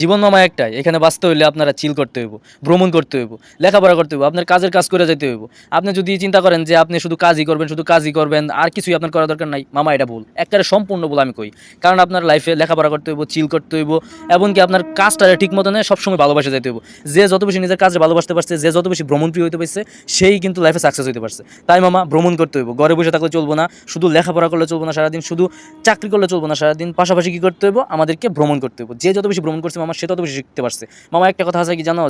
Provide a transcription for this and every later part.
জীবন মামা একটাই, এখানে বাঁচতে হইলে আপনারা চিল করতে হইব, ভ্রমণ করতে হইব, লেখাপড়া করতে হইব, আপনার কাজের কাজ করে যেতে হইব। আপনি যদি চিন্তা করেন যে আপনি শুধু কাজই করবেন, শুধু কাজই করবেন, আর কিছুই আপনার করা দরকার নাই, মামা এটা ভুল, একেবারে সম্পূর্ণ ভুল আমি কই। কারণ আপনার লাইফে লেখাপড়া করতে হইব, চিল করতে হইব, এমনকি আপনার কাজটা ঠিক মতো নেই সবসময় ভালোবাসে যেতে হইব। যে যত বেশি নিজের কাজে ভালোবাসতে পারছে, যে যত বেশি ভ্রমণ প্রিয় হইতে পারছে, সেই কিন্তু লাইফে সাকসেস হইতে পারছে। তাই মামা ভ্রমণ করতে হইব, ঘরে বসে থাকলে চলবো না, শুধু লেখাপড়া করলে চলবো না সারাদিন, শুধু চাকরি করলে চলবো না সারাদিন, পাশাপাশি কি করতে হইব, আমাদেরকে ভ্রমণ করতে হইব। যে যত বেশি ভ্রমণ করছে মামা, সে তত বেশি শিখতে পারছে। মামা একটা কথা আছে কি জানো,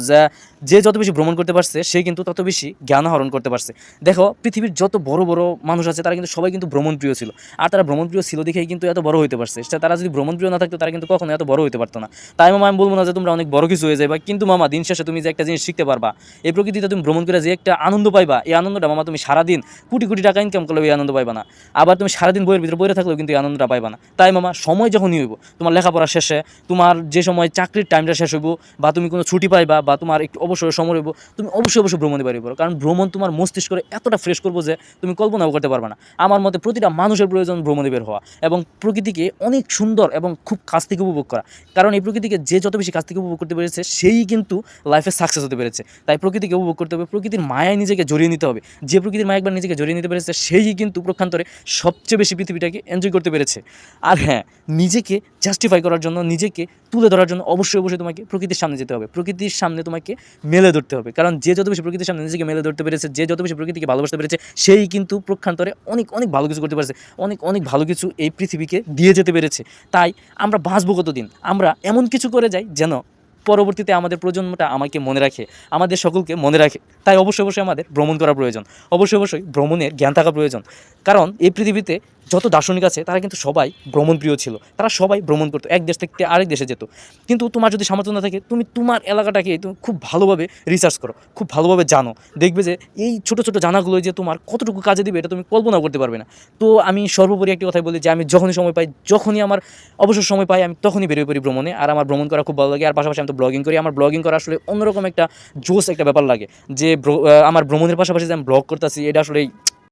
যে যত বেশি ভ্রমণ করতে পারছে সে কিন্তু তত বেশি জ্ঞান আহরণ করতে পারছে। দেখো পৃথিবীর যত বড় বড় মানুষ আছে তারা কিন্তু সবাই কিন্তু ভ্রমণ প্রিয় ছিল, আর তারা ভ্রমণ প্রিয় ছিল দেখেই কিন্তু এত বড় হইতে পারছে। তারা যদি ভ্রমণ প্রিয় না থাকতো তারা কিন্তু কখনো এত বড় হইতে পারতো না। তাই মামা আমি বলবো না যে তোমরা অনেক বড় কিছু হয়ে যাবে, কিন্তু মামা দিন শেষে তুমি যে একটা জিনিস শিখতে পারবা, এই প্রকৃতিতে তুমি ভ্রমণ করে যে একটা আনন্দ পাইবা, এই আনন্দটা মামা তুমি সারাদিন কোটি কোটি টাকা ইনকাম করলেও এই আনন্দ পাইবা না। আবার তুমি সারাদিন বইয়ের ভিতরে বইয়ে থাকলেও কিন্তু এই আনন্দটা পাইবা না। তাই মামা সময় যখনই হইব, তোমার লেখাপড়া শেষে, তোমার যে সময় চাকরির টাইমটা শেষ হইব, বা তুমি কোনো ছুটি পাইবা, বা তোমার একটু অবসর সময় হইব, তুমি অবশ্যই অবশ্যই ভ্রমণে বাড়ি পড়ো। কারণ ভ্রমণ তোমার মস্তিষ্ক এতটা ফ্রেশ করবো যে তুমি কল্পনাও করতে পারবে না। আমার মতে প্রতিটা মানুষের প্রয়োজন ভ্রমণে বের হওয়া এবং প্রকৃতিকে অনেক সুন্দর এবং খুব কাছ থেকে উপভোগ করা। কারণ এই প্রকৃতিকে যে যত বেশি কাছ থেকে উপভোগ করতে পেরেছে সেই কিন্তু লাইফে সাকসেস হতে পেরেছে। তাই প্রকৃতিকে উপভোগ করতে হবে, প্রকৃতির মায়ায় নিজেকে জড়িয়ে নিতে হবে। যে প্রকৃতির মায়া একবার নিজেকে জড়িয়ে নিতে পেরেছে সেই কিন্তু প্রক্ষান্তরে সবচেয়ে বেশি পৃথিবীটাকে এনজয় করতে পেরেছে। আর হ্যাঁ, নিজেকে জাস্টিফাই করার জন্য, নিজেকে তুলে ধরার জন্য অবশ্যই অবশ্যই তোমাকে প্রকৃতির সামনে যেতে হবে, প্রকৃতির সামনে তোমাকে মেলে ধরতে হবে। কারণ যে যত বেশি প্রকৃতির সামনে নিজেকে মেলে ধরতে পেরেছে, যে যত বেশি প্রকৃতিকে ভালোবাসতে পেরেছে, সেই কিন্তু প্রক্ষান্তরে অনেক অনেক ভালো কিছু করতে পেরেছে, অনেক অনেক ভালো কিছু এই পৃথিবীকে দিয়ে যেতে পেরেছে। তাই আমরা বাঁচবো কতদিন, আমরা এমন কিছু করে যাই যেন পরবর্তীতে আমাদের প্রজন্মটা আমাকে মনে রাখে, আমাদের সকলকে মনে রাখে। তাই অবশ্যই অবশ্যই আমাদের ভ্রমণ করা প্রয়োজন, অবশ্যই অবশ্যই ভ্রমণের জ্ঞান থাকা প্রয়োজন। কারণ এই পৃথিবীতে যত দার্শনিক আছে তারা কিন্তু সবাই ভ্রমণ প্রিয় ছিল, তারা সবাই ভ্রমণ করতো, এক দেশ থেকে আরেক দেশে যেত। কিন্তু তোমার যদি সামর্থ্য না থাকে, তুমি তোমার এলাকাটাকে তুমি খুব ভালোভাবে রিসার্চ করো, খুব ভালোভাবে জানো, দেখবে যে এই ছোটো ছোটো জানাগুলো যে তোমার কতটুকু কাজে দিবে এটা তুমি কল্পনাও করতে পারবে না। তো আমি সর্বোপরি একটি কথাই বলি যে আমি যখনই সময় পাই, যখনই আমার অবসর সময় পাই, আমি তখনই বেরিয়ে পড়ি ভ্রমণে। আর আমার ভ্রমণ করা খুব ভালো লাগে। আর পাশাপাশি আমি তো ব্লগিং করি, আমার ব্লগিং করা আসলে অন্যরকম একটা জোস একটা ব্যাপার লাগে। যে আমার ভ্রমণের পাশাপাশি যে আমি ব্লগ করতেছি, এটা আসলে